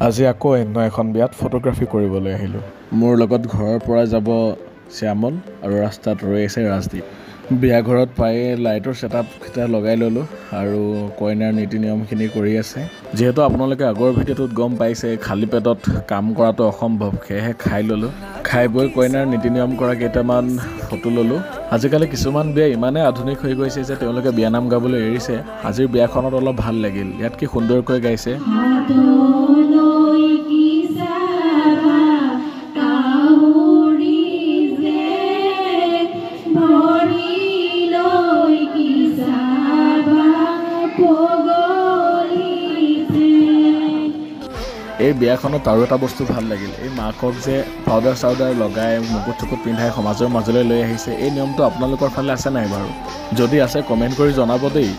আজি আকৌ অন্য এখন বিয়াত ফটোগ্ৰাফি কৰিবলৈ আহিলোঁ। মোৰ লগত ঘৰৰ পৰা যাব শ্যামল আৰু ৰাস্তাত ৰৈ আছে ৰাজদীপ। বিয়া ঘৰত পায়ে লাইটৰ ছেটআপকেইটা লগাই ল'লোঁ আৰু কইনাৰ নীতি নিয়মখিনি কৰি আছে। যিহেতু আপোনালোকে আগৰ ভিডিঅ'টোত গম পাইছে খালী পেটত কাম কৰাটো অসম্ভৱ, সেয়েহে খাই ল'লোঁ। খাই বৈ কইনাৰ নীতি নিয়ম কৰা কেইটামান ফটো ল'লোঁ। আজিকালি কিছুমান বিয়া ইমানেই আধুনিক হৈ গৈছে যে তেওঁলোকে বিয়ানাম গাবলৈ এৰিছে। আজিৰ বিয়াখনত অলপ ভাল লাগিল, ইয়াত কি সুন্দৰকৈ গাইছে। এই বিয়াখনত আৰু এটা বস্তু ভাল লাগিল, এই মাকক যে পাউডাৰ চাউডাৰ লগাই মুকুট চুকুট পিন্ধাই সমাজৰ মাজলৈ লৈ আহিছে। এই নিয়মটো আপোনালোকৰ ফালে আছে নাই বাৰু? যদি আছে কমেণ্ট কৰি জনাব দেই।